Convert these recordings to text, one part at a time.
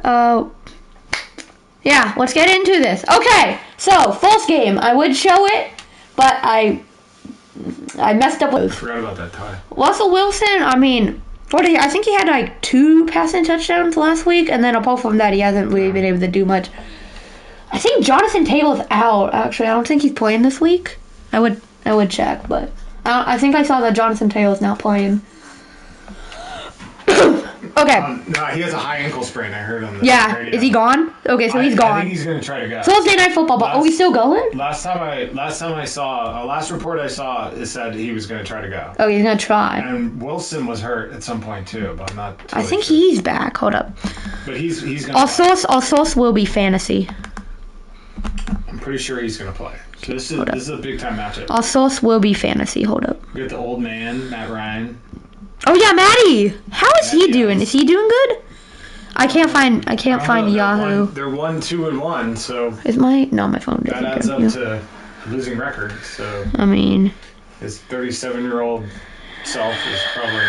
Yeah, let's get into this. Okay, so false game. I would show it, but I messed up with. I forgot about that tie. Russell Wilson. I mean, I think he had like 2 passing touchdowns last week, and then apart from that, he hasn't really been able to do much. I think Jonathan Taylor's out. Actually, I don't think he's playing this week. I would check, but I think I saw that Jonathan Taylor's not playing. Okay. No, he has a high ankle sprain. I heard on the radio. Is he gone? Okay, so he's gone. I think he's going to try to go. Thursday Night Football, but are we still going? Last report I saw, it said he was going to try to go. Oh, he's going to try. And Wilson was hurt at some point too, but I'm not totally I think sure. he's back. Hold up. But he's going to Our source will be fantasy. I'm pretty sure he's going to play. So this is a big time matchup. Our source will be fantasy. Hold up. We got the old man, Matt Ryan. Oh yeah, Matty. How is he doing? Is he doing good? I can't find Yahoo. They're 1-2-1, so Is my phone doesn't. that adds up to losing record. So I mean, his 37-year-old self is probably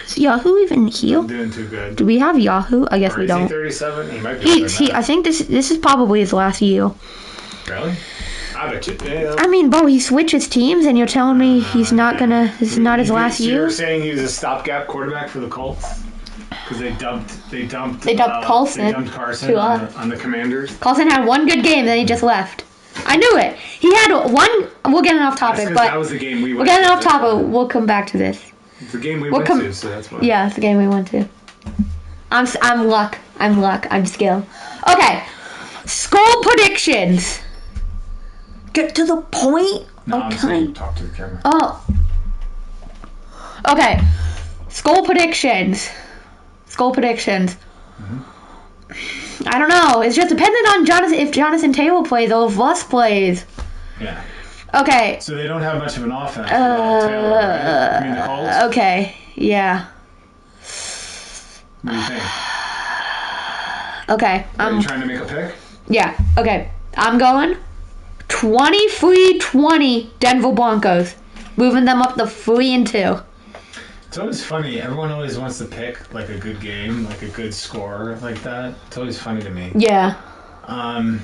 is Yahoo even here? not doing too good. Do we have Yahoo? I guess Or we is he don't. 37? He might be. I think this is probably his last year. Really? I bet you. Yeah. I mean, Bo, he switches teams, and you're telling me he's not gonna. This is not his last year. You're saying he was a stopgap quarterback for the Colts because they dumped Carson. They dumped Carson on the Commanders. Carson had one good game, then he just left. I knew it. He had one. We're getting off topic, but that was the game we went. We're getting off topic. We'll come back to this. It's the game we went to, so that's why. Yeah, it's the game we went to. I'm luck. I'm skill. Okay, score predictions. Get to the point. No, okay. I'm saying talk to the camera. Oh. Okay. Score predictions. Mm-hmm. I don't know. It's just dependent on if Jonathan Taylor plays or if Russ plays. Yeah. Okay. So they don't have much of an offense. Taylor, right? I mean, the Colts. Okay. Yeah. What do you think? Okay. Are you trying to make a pick? Yeah. Okay. I'm going 23-20 Denver Broncos. Moving them up to 3-2. It's always funny. Everyone always wants to pick like a good game, like a good score like that. It's always funny to me. Yeah. I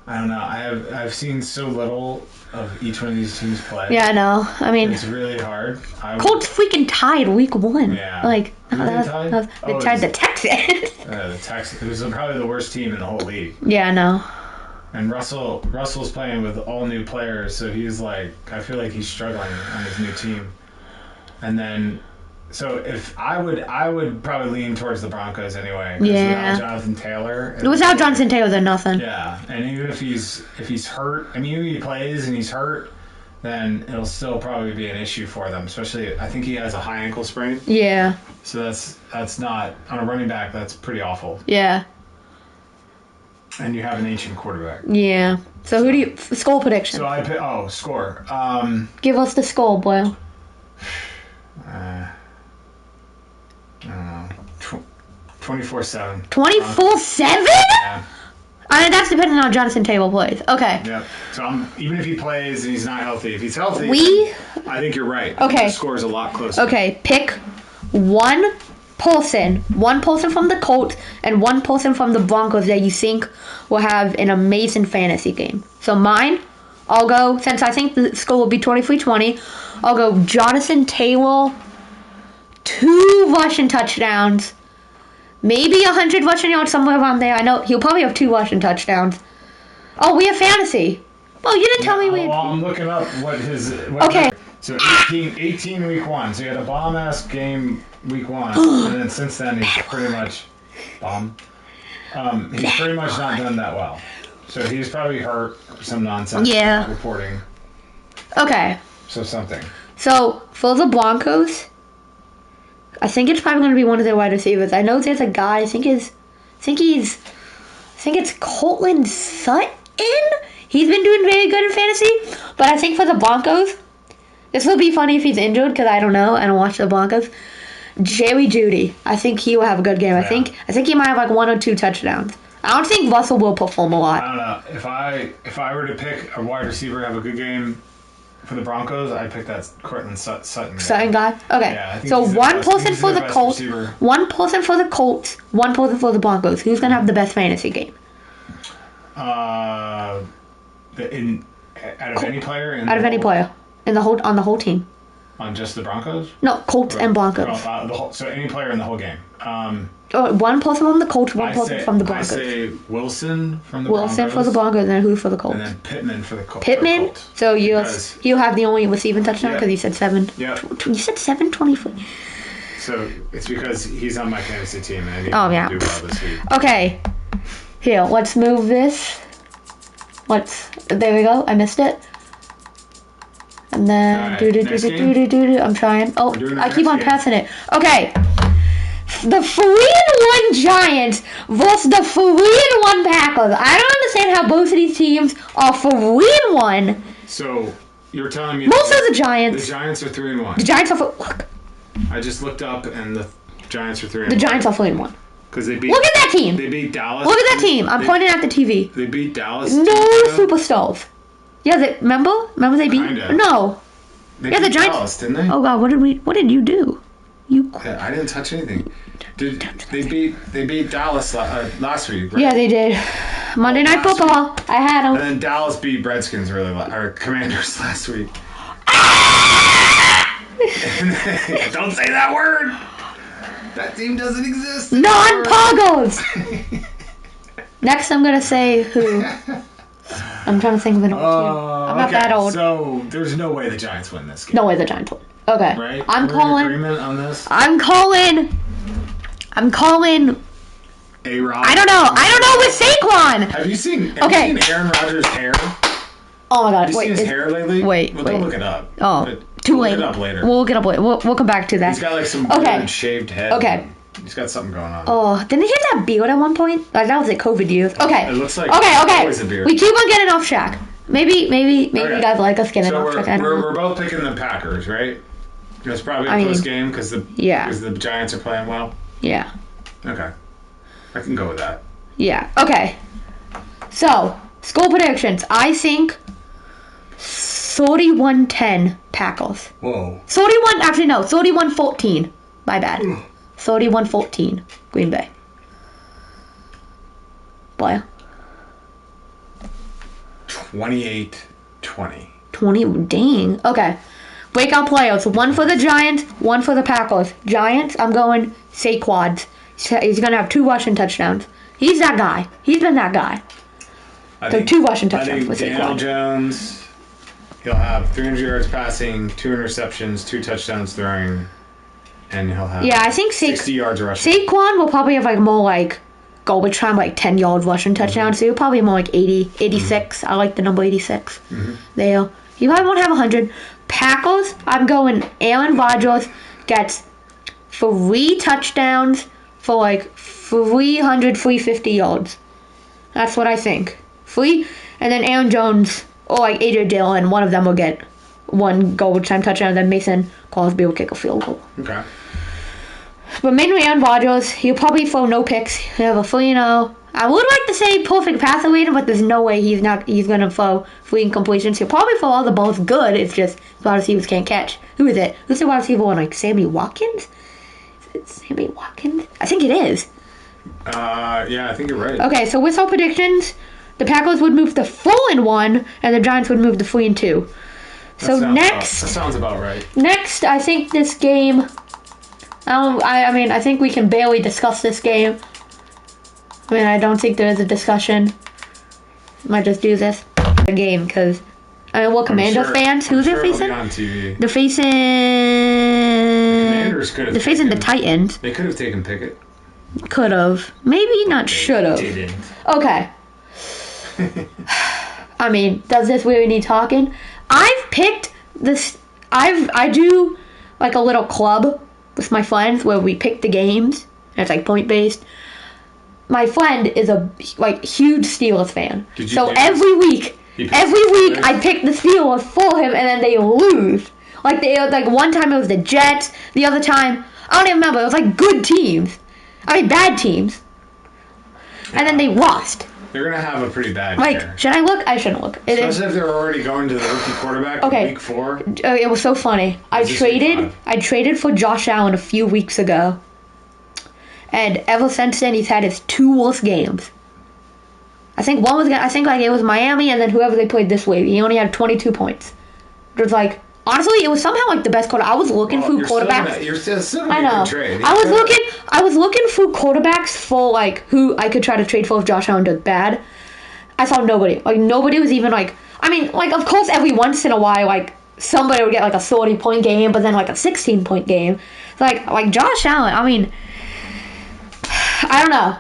don't know. I've seen so little of each one of these teams play. Yeah, I know. I mean, it's really hard. Colts freaking tied week 1. Yeah. Like, Who they tied? They tied the Texans. The Texans. It was probably the worst team in the whole league. Yeah, I know. And Russell's playing with all new players, so he's like, I feel like he's struggling on his new team. And then, so if I would probably lean towards the Broncos anyway. Yeah. Without Jonathan Taylor. Without Jonathan Taylor, they're nothing. Yeah, and even if he's hurt, I mean, even if he plays and he's hurt, then it'll still probably be an issue for them. Especially, I think he has a high ankle sprain. Yeah. So that's not on a running back. That's pretty awful. Yeah. And you have an ancient quarterback. Yeah. So who do you score prediction? So I pick. Score. Give us the score, Boyle. I don't know. 24-7. 24-7? Yeah. That's dependent on Jonathan Taylor plays. Okay. Yep. So even if he plays and he's not healthy, if he's healthy, I think you're right. Okay. The score is a lot closer. Okay. Pick one person from the Colts and one person from the Broncos that you think will have an amazing fantasy game. So mine, I'll go, since I think the score will be 23-20, I'll go Jonathan Taylor, 2 rushing touchdowns, maybe 100 rushing yards, somewhere around there. I know he'll probably have 2 rushing touchdowns. Oh, we have fantasy. Well, you didn't tell me we had... Well, I'm looking up Okay. So 18 week 1. So he had a bomb-ass game week 1. And then since then, he's pretty much... Bomb? He's pretty much not done that well. So he's probably hurt or some nonsense. Yeah. Reporting. Okay. So something. So, for the Broncos, I think it's probably going to be one of their wide receivers. I know there's a guy, I think it's Cortland Sutton. He's been doing very good in fantasy, but I think for the Broncos, this will be funny if he's injured because I don't know. I don't watch the Broncos. Jerry Jeudy, I think he will have a good game. Yeah. I think he might have like 1 or 2 touchdowns. I don't think Russell will perform a lot. I don't know. If I were to pick a wide receiver to have a good game, For the Broncos, I picked that Cortland Sutton. Sutton guy? Okay. Yeah, I think So he's the one best- person he's for the the best Colts, receiver. one person for the Colts, one person for the Broncos. Who's going to have the best fantasy game? Out of any player? Out of any player on the whole team. On just the Broncos? No, Colts and Broncos. So any player in the whole game. One person from the Colts, one person from the Broncos. I say Wilson from the Wilson Broncos. for the Broncos, and then who for the Colts? And then Pittman for the Colts. Pittman? So you'll have the only receiving touchdown Yeah. because you said 7. Yeah. You said 724. So it's because he's on my fantasy team and I need Oh, him yeah. to do well this week. Okay. Here, let's move this. There we go. I missed it. And then Alright, next game? I'm trying. Oh, doing the I keep next on game. passing it. Okay. The 3-1 Giants versus the 3-1 Packers. I don't understand how both of these teams are 3-1. So you're telling me Most of the the Giants. Giants are 3-1. The Giants are look. I just looked up and the Giants are 3-1. The Giants are 3-1. Because they beat. Look at that team. They beat Dallas. Look at that team. I'm pointing at the TV. They beat Dallas. No 2-0. superstars. Yeah, remember they beat. Kinda. No. They Yeah, the beat Giants. Dallas, didn't they? Oh God, what did you do? I didn't touch anything. They beat Dallas last week, right? Yeah, they did. Monday Night last Football. I had And them. then Dallas beat Redskins or Commanders last week. Don't say that word. That team doesn't exist. Non-Poggos. Next, I'm gonna say who. I'm trying to think of an old team. I'm not that old. So there's no way the Giants win this game. No way the Giants win. Okay. Right? I'm We're in calling. agreement on this. I'm calling. A-Rod. I don't know with Saquon. Have you seen Okay. Aaron Rodgers' hair? Oh my God. Have you seen his hair lately? wait, Well, wait. don't look it up. Oh, But too we'll late. Look it up later. We'll get up later. We'll come back to that. He's got like some Okay. weird shaved head. Okay. He's got something going on. Oh, didn't he have that beard at one point? Like, that was like COVID years. Okay. It looks like okay. always a beard. We keep on getting off track. Maybe Okay. you guys like us getting So off track. I don't know. we're both picking the Packers, right? It's probably a I mean, close game because the Giants are playing well. Yeah. Okay. I can go with that. Yeah. Okay. So, score predictions. I think 31-10 Packers. Whoa. 31-14. My bad. 31-14 Green Bay. Boy. 28-20. 20. Dang. Okay. Breakout players. One for the Giants, one for the Packers. Giants, I'm going Saquon. He's going to have 2 rushing touchdowns. He's that guy. He's been that guy. So 2 rushing touchdowns for Daniel Saquon. Jones, he'll have 300 yards passing, 2 interceptions, 2 touchdowns throwing, and he'll have Yeah, I think 60 yards rushing. Saquon will probably have more garbage time, 10-yard rushing touchdowns. So he'll probably have more 80, 86. I like the number 86 there. He probably won't have 100. Packers, I'm going Aaron Rodgers gets 3 touchdowns for 300, 350 yards. That's what I think. 3, and then Aaron Jones or AJ Dillon, one of them will get 1 garbage time touchdown, and then Mason Crosby will kick a field goal. Okay. But mainly Aaron Rodgers, he'll probably throw no picks. He'll have a 3-0. I would like to say perfect passer rating, but there's no way he's going to throw 3 incompletions. He'll probably throw all the balls good. It's just wide receivers can't catch. Who is it? Who's the wide receiver one? Sammy Watkins? Is it Sammy Watkins? I think it is. Yeah, I think you're right. Okay, so with our predictions, the Packers would move to 4-1, and the Giants would move to 3-2. So that sounds about right. Next, I think this game. I think we can barely discuss this game. I don't think there is a discussion. Might just do this game because we're Commander fans. Who's it facing? On TV. They're facing. Commanders could have. They're facing the Titans. They could have taken Pickett. Could have. Maybe not. Should have. Didn't. Okay. Does this really need talking? I've picked this. I do a little club with my friends where we pick the games. And it's point based. My friend is a huge Steelers fan. So every week I pick the Steelers for him, and then they lose. One time it was the Jets. The other time I don't even remember. It was good teams. Bad teams. and then they lost. They're going to have a pretty bad Like, year. should I look? I shouldn't look. Especially if they're already going to the rookie quarterback in week 4. It was so funny. I traded for Josh Allen a few weeks ago. And ever since then, he's had his 2 worst games. I think it was Miami, and then whoever they played this week. He only had 22 points. It was like, honestly, it was somehow like the best quarterback. I was looking for quarterbacks. You're still I know. Trade. I was looking for quarterbacks for like who I could try to trade for if Josh Allen does bad. I saw nobody. Like nobody was even like. I mean, like of course, every once in a while, like somebody would get like a 30-point game, but then like a 16-point game. Like Josh Allen. I mean, I don't know.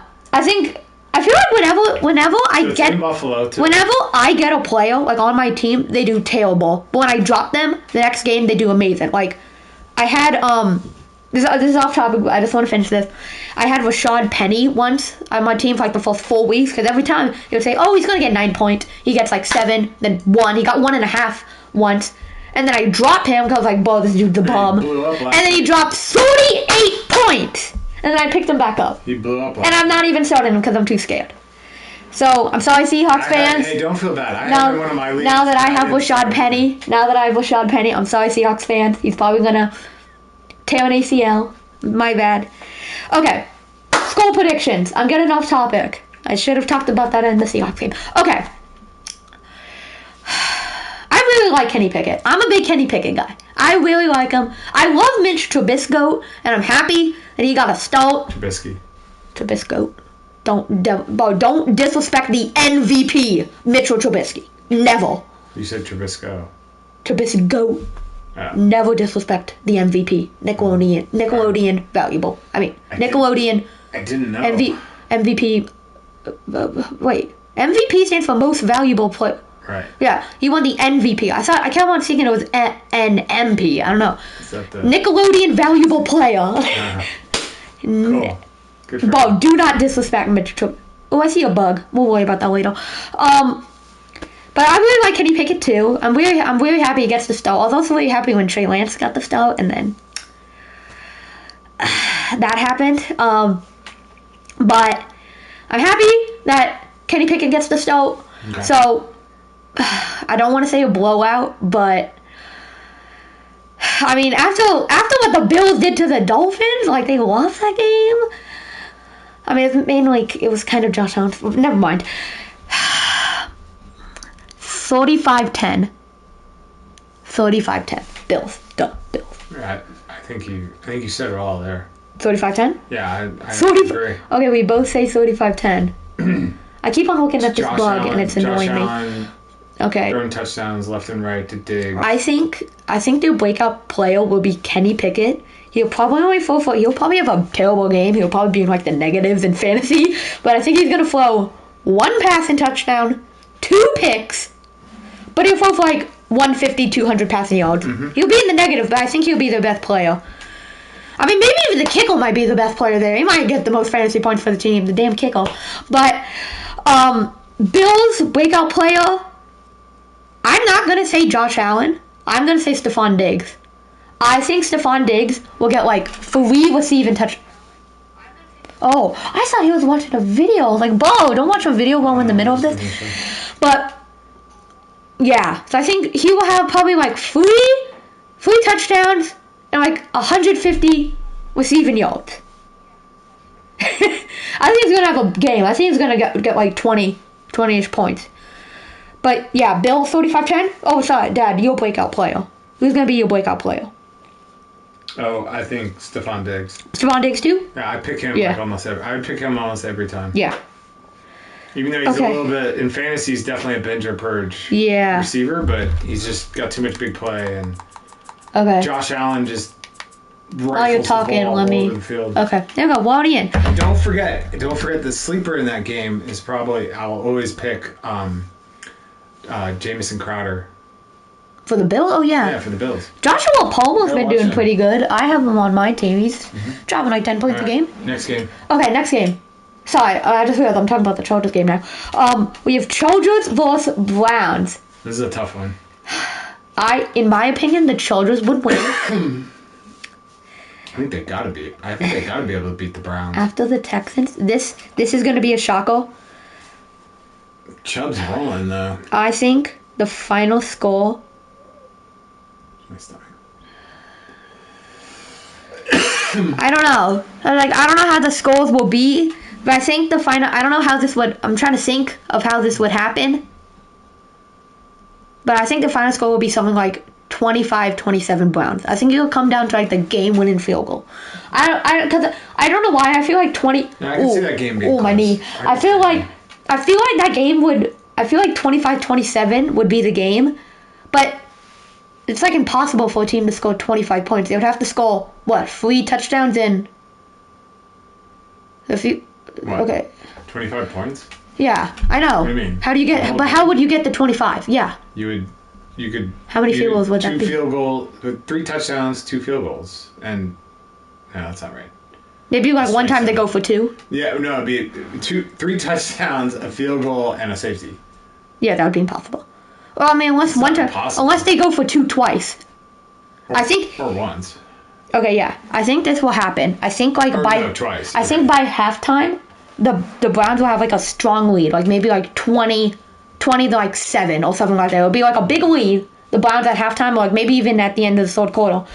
I feel like whenever I get a player like on my team, they do terrible. But when I drop them, the next game they do amazing. Like I had this is off topic, but I just want to finish this. I had Rashad Penny once on my team for like the first 4 weeks because every time he would say, "Oh, he's gonna get 9 points," he gets like 7, then 1. He got 1.5 once, and then I drop him because I was like, "Bro, this dude's a bum." And then he dropped 38 points. And then I picked him back up. He blew up. And I'm not even starting him because I'm too scared. So, I'm sorry, Seahawks fans. Hey, don't feel bad. I have one of my leagues. Now that I have Rashad Penny, I'm sorry, Seahawks fans. He's probably going to tear an ACL. My bad. Okay. Score predictions. I'm getting off topic. I should have talked about that in the Seahawks game. Okay. I really like Kenny Pickett. I'm a big Kenny Pickett guy. I really like him. I love Mitch Trubisky, and I'm happy that he got a start. Trubisky. Don't disrespect the MVP, Mitchell Trubisky. Never. You said Trubisky. Trubisky. Oh. Never disrespect the MVP. Nickelodeon valuable. Nickelodeon. I didn't know. MVP. Wait. MVP stands for most valuable player. Right. Yeah, he won the MVP. I kept on thinking it was an MP. I don't know. Is that the Nickelodeon valuable player. Cool. Good for Bro, do not disrespect Mitch Trubisky. Oh, I see a bug. We'll worry about that later. But I really like Kenny Pickett too. I'm really happy he gets the start. I was also really happy when Trey Lance got the start, and then that happened. But I'm happy that Kenny Pickett gets the start. Okay. So I don't want to say a blowout, but I mean after what the Bills did to the Dolphins, like they lost that game. I mean, it was kind of Josh Allen. Never mind. 35-10. 35-10. Bills. Duh. Bills. I think you said it all there. 35-10? Yeah, I 30, agree. Okay, we both say 35-10. I keep on looking at this bug and it's annoying me. Okay. Throwing touchdowns left and right to dig. I think the breakout player will be Kenny Pickett. He'll probably have a terrible game. He'll probably be in like the negatives in fantasy. But I think he's gonna throw 1 passing touchdown, 2 picks. But he'll throw for like 150, 200 passing yards. Mm-hmm. He'll be in the negative, but I think he'll be the best player. I mean, maybe even the kicker might be the best player there. He might get the most fantasy points for the team, the damn kicker. But Bills breakout player, I'm not going to say Josh Allen. I'm going to say Stephon Diggs. I think Stephon Diggs will get like 3 receiving touch. Oh, I thought he was watching a video. Like, bro, don't watch a video while we're in the middle of this. But yeah, so I think he will have probably like 3 touchdowns and like 150 receiving yards. I think he's going to have a game. I think he's going to get like 20-ish points. But yeah, Bill, 35-10? Oh, sorry, Dad, your breakout player. Who's going to be your breakout player? Oh, I think Stephon Diggs. Stephon Diggs too? Yeah, I pick him I would pick him almost every time. Yeah. Even though he's a little bit, in fantasy, he's definitely a binge or purge receiver, but he's just got too much big play, and Josh Allen just rifles the ball all over the field. Okay, there we go, Wally in. And don't forget, the sleeper in that game is probably, I'll always pick Jamison Crowder. For the Bills? Oh, yeah. Yeah, for the Bills. Joshua Palmer's been doing pretty good. I have him on my team. He's dropping like 10 points a game. Next game. Okay, next game. Sorry, I just realized I'm talking about the Chargers game now. We have Chargers vs. Browns. This is a tough one. In my opinion, the Chargers would win. I think they gotta be able to beat the Browns. After the Texans, this is going to be a shocker. Chubb's rolling though. I think the final score. My stomach. I don't know. I don't know how the scores will be, but I think the final. I don't know how this would. I'm trying to think of how this would happen. But I think the final score will be something like 25-27 Browns. I think it'll come down to like the game-winning field goal. I don't know why. I feel like 20. Yeah, I can see that game being close. My knee. I feel like that game would. I feel like 25-27 would be the game, but it's like impossible for a team to score 25 points. They would have to score 3 touchdowns in. What? Okay. 25 points? Yeah, I know. What do you mean? How do you get? But how would you get the 25? Yeah. You could. How many field goals would that be? 3 touchdowns, 2 field goals, and no, that's not right. Maybe like one time they go for 2. Yeah, no, it'd be 3 touchdowns, a field goal, and a safety. Yeah, that would be impossible. Well, I mean, unless they go for 2 twice. I think. Or once. Okay, yeah. I think this will happen. I think twice. I think by halftime, the Browns will have like a strong lead, like maybe like 20 to like 7 or something like that. It'll be like a big lead. The Browns at halftime, or like maybe even at the end of the third quarter.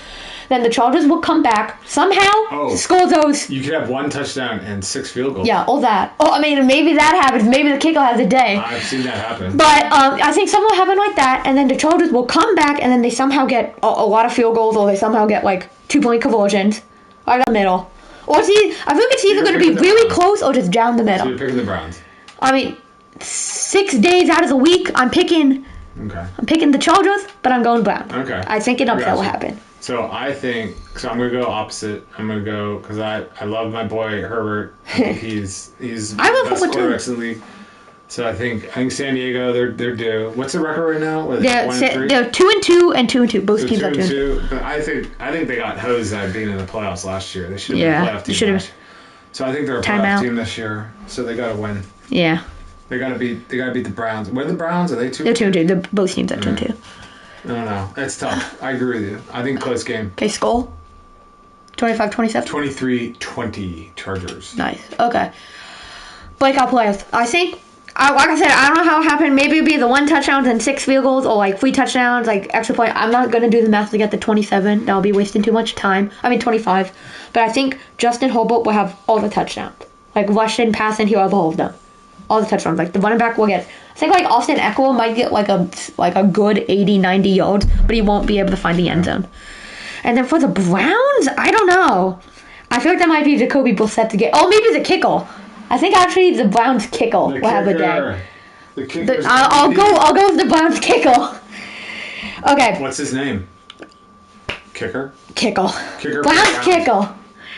Then the Chargers will come back somehow, score those. You could have 1 touchdown and 6 field goals. Yeah, all that. Oh, I mean, maybe that happens. Maybe the kicker has a day. I've seen that happen. But I think something will happen like that, and then the Chargers will come back, and then they somehow get a lot of field goals, or they somehow get like 2-point conversions, right in the middle. Or I feel like it's either going to be really close or just down the middle. So you're picking the Browns. I mean, 6 days out of the week, I'm picking the Chargers, but I'm going Brown. Okay. I think an upset will happen. So I'm going to go opposite. I'm going to go, because I love my boy Herbert. I think he's the best quarterback in the league. So I think San Diego, they're due. What's the record right now? They're 2-2 and 2-2. Both teams are 2-2. But I think they got hosed at being in the playoffs last year. They should have been a playoff team. So I think they're a playoff team this year. So they got to win. Yeah. They got to beat the Browns. What are the Browns? Are they 2-2? They're 2-2. Both teams are 2-2. I don't know. It's tough. I agree with you. I think close game. Okay, score? 25-27? 23-20 Chargers. Nice. Okay. Breakout players. I think, like I said, I don't know how it happened. Maybe it'd be the 1 touchdowns and 6 field goals, or like 3 touchdowns, like extra point. I'm not going to do the math to get the 27. That would be wasting too much time. 25. But I think Justin Herbert will have all the touchdowns. Like rushing, passing, he'll have all of them. All the touchdowns. Like the running back will get, I think like Austin Eckler might get like a good 80-90 yards, but he won't be able to find the end zone. And then for the Browns, I don't know. I feel like that might be Jacoby Brissett to get. Oh, maybe the kicker. I think actually the Browns kicker will have a day. I'll go with the Browns kicker. Okay. What's his name? Kicker. Browns kicker.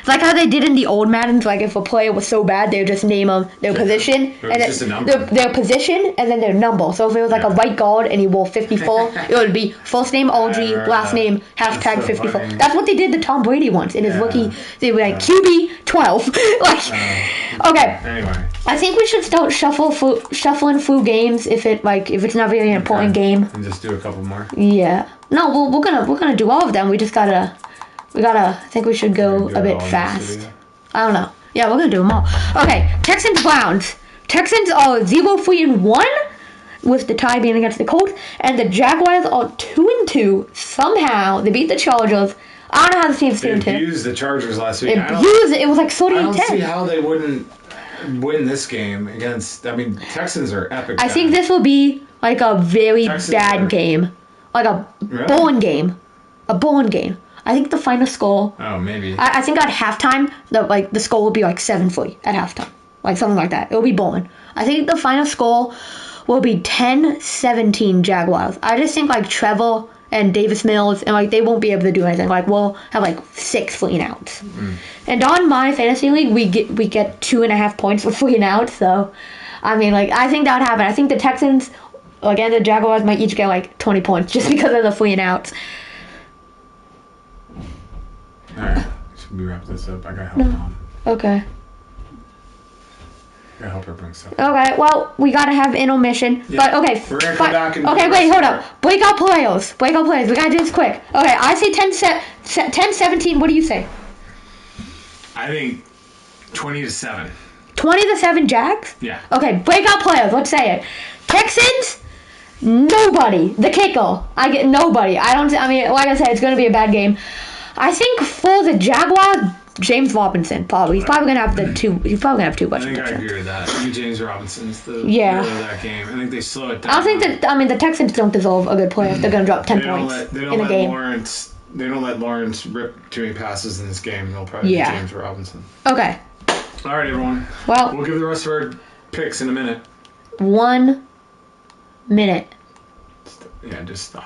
Like how they did in the old Maddens, like if a player was so bad, they would just name them their position, and just a number. Their position, and then their number. So if it was like a right guard and he wore 54, it would be first name OG, last name #54. So that's what they did to Tom Brady once in his rookie. They were like QB 12. Okay. Anyway, I think we should start shuffling through games if it's not really an important game. And just do a couple more. Yeah. No, we're gonna do all of them. We just gotta. I think we should go a bit fast. I don't know. Yeah, we're going to do them all. Okay, Texans-Browns. Texans are 0-3-1 with the tie being against the Colts. And the Jaguars are 2-2. Somehow, they beat the Chargers. I don't know how the team's 2-2. They abused the Chargers last week. It was like 30-10. I don't see how they wouldn't win this game against, Texans are epic. I think this will be like a very bad game. Like a bowling game. A bowling game. I think the final score. Oh, maybe. I think at halftime, the score will be like 7-3 at halftime, like something like that. It'll be bowling. I think the final score will be 10-17 Jaguars. I just think like Trevor and Davis Mills and like they won't be able to do anything. Like we'll have like 6 free outs. And on my fantasy league, we get 2.5 points for free outs. So, I think that would happen. I think the Texans, again, the Jaguars might each get like 20 points just because of the free outs. Alright, should we wrap this up? I gotta help Mom. Okay. I gotta help her bring stuff. Okay, well, we gotta have intermission. Yeah. But, okay. We're gonna come back and okay, wait, hold up. Breakout players. We gotta do this quick. Okay, I say 10-17. What do you say? I think 20-7. 20-7 Jags? Yeah. Okay, breakout players. Let's say it. Texans. Nobody. The kicker. I get nobody. I mean, like I said, it's going to be a bad game. I think for the Jaguars, James Robinson probably. He's probably going to have He's probably going to have too much. I think I agree with that. I think James Robinson's the Yeah. hero of that game. I think they slow it down. I don't think that. I mean, the Texans don't deserve a good player if they're going to drop 10 points in a game. They don't let Lawrence rip too many passes in this game. They'll probably be James Robinson. Okay. All right, everyone. Well, we'll give the rest of our picks in a minute. 1 minute. Yeah, just stop.